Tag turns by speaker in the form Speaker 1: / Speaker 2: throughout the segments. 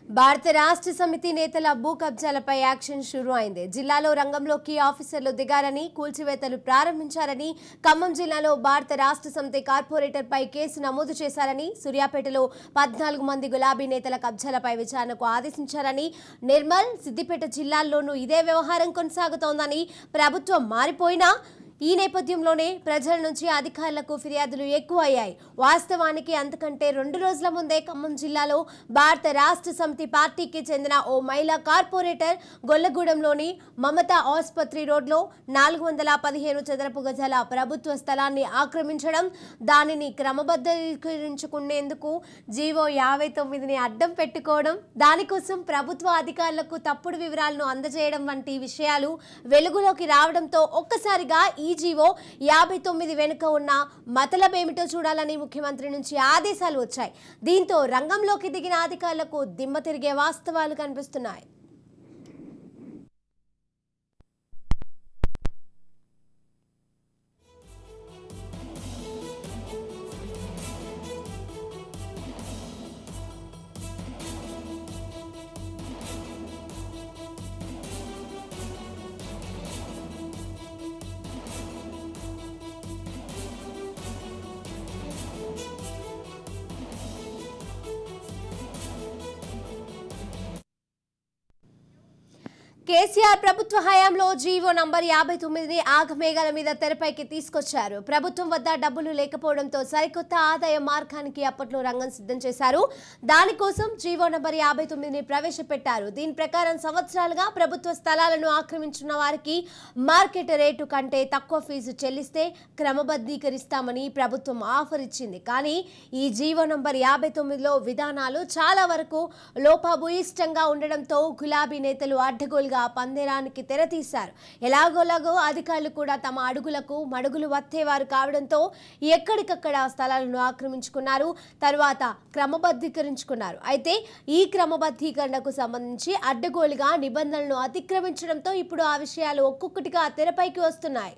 Speaker 1: భారత రాష్ట్ర సమితి నేతల భూ కబ్జాలపై యాక్షన్ షురూ అయింది. జిల్లాలో రంగంలోకి ఆఫీసర్లు దిగారని, కూల్చివేతలు ప్రారంభించారని, ఖమ్మం జిల్లాలో భారత రాష్ట్ర సమితి కార్పొరేటర్పై కేసు నమోదు చేశారని, సూర్యాపేటలో 14 మంది గులాబీ నేతల కబ్జాలపై విచారణకు ఆదేశించారని, నిర్మల్, సిద్దిపేట జిల్లాల్లోనూ ఇదే వ్యవహారం కొనసాగుతోందని, ప్రభుత్వం మారిపోయినా ఈ నేపథ్యంలోనే ప్రజల నుంచి అధికారులకు ఫిర్యాదులు ఎక్కువయ్యాయి. వాస్తవానికి అంతకంటే 2 రోజుల ముందే ఖమ్మం జిల్లాలో భారత రాష్ట్ర సమితి పార్టీకి చెందిన ఓ మహిళా కార్పొరేటర్ గొల్లగూడెంలోని మమతా ఆసుపత్రి రోడ్లో 415 చదరపు గజాల ప్రభుత్వ స్థలాన్ని ఆక్రమించడం, దానిని క్రమబద్ధీకరించుకునేందుకు జీవో 59ని అడ్డం పెట్టుకోవడం, దానికోసం ప్రభుత్వ అధికారులకు తప్పుడు వివరాలను అందజేయడం వంటి విషయాలు వెలుగులోకి రావడంతో ఒక్కసారిగా ఈ జీవో 59 వెనుక ఉన్న మతలబేమిటో చూడాలని ముఖ్యమంత్రి నుంచి ఆదేశాలు వచ్చాయి. దీంతో రంగంలోకి దిగిన అధికారులకు దిమ్మ తిరిగే వాస్తవాలు కనిపిస్తున్నాయి. కేసీఆర్ ప్రభుత్వ హయాంలో జీవో నంబర్ 59ని ఆగమేఘాల మీద తెరపైకి తీసుకొచ్చారు. ప్రభుత్వం వద్ద డబ్బులు లేకపోవడంతో సరికొత్త ఆదాయ మార్గానికి అప్పట్లో రంగం సిద్ధం చేశారు. దానికోసం జీవో నంబర్ 59ని ప్రవేశపెట్టారు. దీని ప్రకారం సంవత్సరాలుగా ప్రభుత్వ స్థలాలను ఆక్రమించున్న వారికి మార్కెట్ రేటు కంటే తక్కువ ఫీజు చెల్లిస్తే క్రమబద్ధీకరిస్తామని ప్రభుత్వం ఆఫర్ ఇచ్చింది. కానీ ఈ జీవో నంబర్ 59లో విధానాలు చాలా వరకు లోపభూయిష్టంగా ఉండడంతో గులాబీ నేతలు అడ్డగోలుగా పందేరానికి తెరతీశారు. ఎలాగోలాగో అధికారులు కూడా తమ అడుగులకు మడుగులు వత్తేవారు కావడంతో ఎక్కడికక్కడ స్థలాలను ఆక్రమించుకున్నారు. తర్వాత క్రమబద్ధీకరించుకున్నారు. అయితే ఈ క్రమబద్ధీకరణకు సంబంధించి అడ్డగోలుగా నిబంధనలను అతిక్రమించడంతో ఇప్పుడు ఆ విషయాలు ఒక్కొక్కటిగా తెరపైకి వస్తున్నాయి.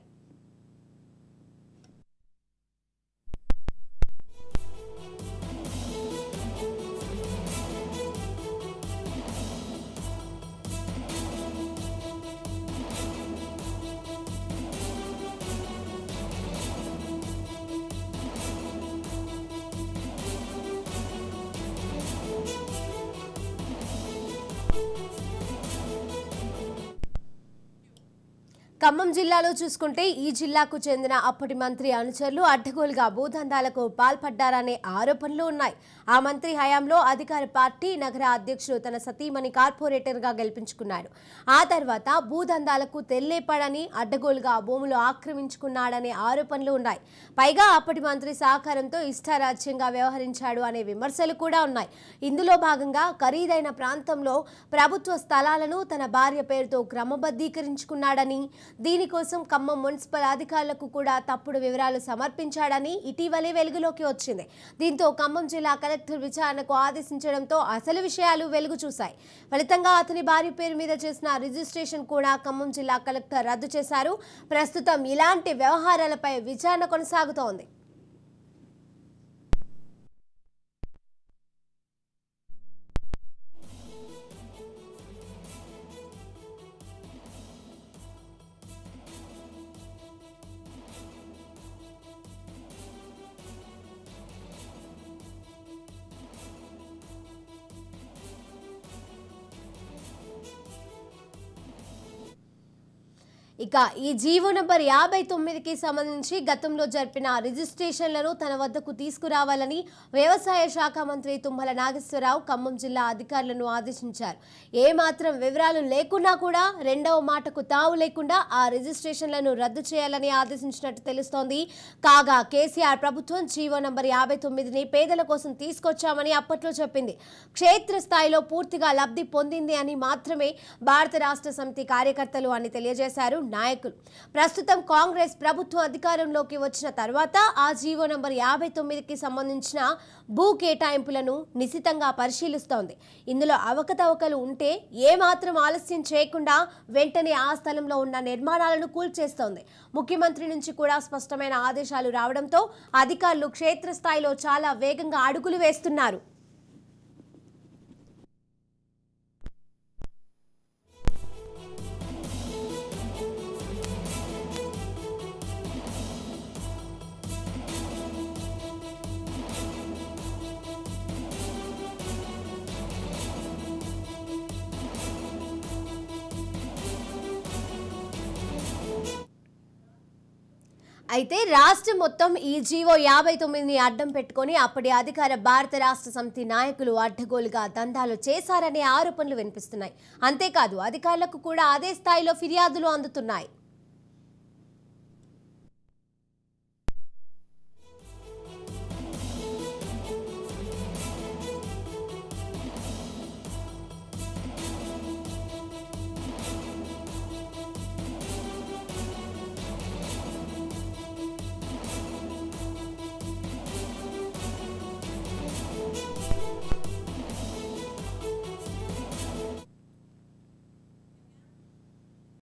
Speaker 1: ఖమ్మం జిల్లాలో చూసుకుంటే ఈ జిల్లాకు చెందిన అప్పటి మంత్రి అనుచరులు అడ్డగోలుగా భూదందాలకు పాల్పడ్డారనే ఆరోపణలు ఉన్నాయి. ఆ మంత్రి హయాంలో అధికార పార్టీ నగర అధ్యక్షుడు తన సతీమణి కార్పొరేటర్గా గెలిపించుకున్నాడు. ఆ తర్వాత భూదందాలకు తెల్లేపాడని, అడ్డగోలుగా భూములు ఆక్రమించుకున్నాడనే ఆరోపణలు ఉన్నాయి. పైగా అప్పటి మంత్రి సహకారంతో ఇష్టారాజ్యంగా వ్యవహరించాడు అనే విమర్శలు కూడా ఉన్నాయి. ఇందులో భాగంగా ఖరీదైన ప్రాంతంలో ప్రభుత్వ స్థలాలను తన భార్య పేరుతో క్రమబద్ధీకరించుకున్నాడని, దీనికోసం ఖమ్మం మున్సిపల్ అధికారులకు కూడా తప్పుడు వివరాలు సమర్పించాడని ఇటీవలే వెలుగులోకి వచ్చింది. దీంతో ఖమ్మం జిల్లా కలెక్టర్ విచారణకు ఆదేశించడంతో అసలు విషయాలు వెలుగు చూశాయి. ఫలితంగా అతని భార్య పేరు మీద చేసిన రిజిస్ట్రేషన్ కూడా ఖమ్మం జిల్లా కలెక్టర్ రద్దు చేశారు. ప్రస్తుతం ఇలాంటి వ్యవహారాలపై విచారణ కొనసాగుతోంది. ఇక ఈ జీవో నంబర్ 59కి సంబంధించి గతంలో జరిపిన రిజిస్ట్రేషన్లను తన వద్దకు తీసుకురావాలని వ్యవసాయ శాఖ మంత్రి తుమ్మల నాగేశ్వరరావు ఖమ్మం జిల్లా అధికారులను ఆదేశించారు. ఏమాత్రం వివరాలు లేకున్నా కూడా రెండవ మాటకు తావు లేకుండా ఆ రిజిస్ట్రేషన్లను రద్దు చేయాలని ఆదేశించినట్టు తెలుస్తోంది. కాగా కేసీఆర్ ప్రభుత్వం జీవో నంబర్ 59ని పేదల కోసం తీసుకొచ్చామని అప్పట్లో చెప్పింది. క్షేత్రస్థాయిలో పూర్తిగా లబ్ధి పొందింది అని మాత్రమే భారత రాష్ట్ర సమితి కార్యకర్తలు అని తెలియజేశారు నాయకులు. ప్రస్తుతం కాంగ్రెస్ ప్రభుత్వం అధికారంలోకి వచ్చిన తర్వాత ఆ జీవో నంబర్ 59కి సంబంధించిన భూ కేటాయింపులను నిశితంగా పరిశీలిస్తోంది. ఇందులో అవకతవకలు ఉంటే ఏమాత్రం ఆలస్యం చేయకుండా వెంటనే ఆ స్థలంలో ఉన్న నిర్మాణాలను కూల్చేస్తోంది. ముఖ్యమంత్రి నుంచి కూడా స్పష్టమైన ఆదేశాలు రావడంతో అధికారులు క్షేత్రస్థాయిలో చాలా వేగంగా అడుగులు వేస్తున్నారు. అయితే రాష్ట్రం మొత్తం ఈ జీవో 59ని అడ్డం పెట్టుకొని అప్పటి అధికార భారత రాష్ట్ర సమితి నాయకులు అడ్డగోలుగా దందాలు చేశారనే ఆరోపణలు వినిపిస్తున్నాయి. అంతేకాదు అధికారులకు కూడా అదే స్థాయిలో ఫిర్యాదులు అందుతున్నాయి.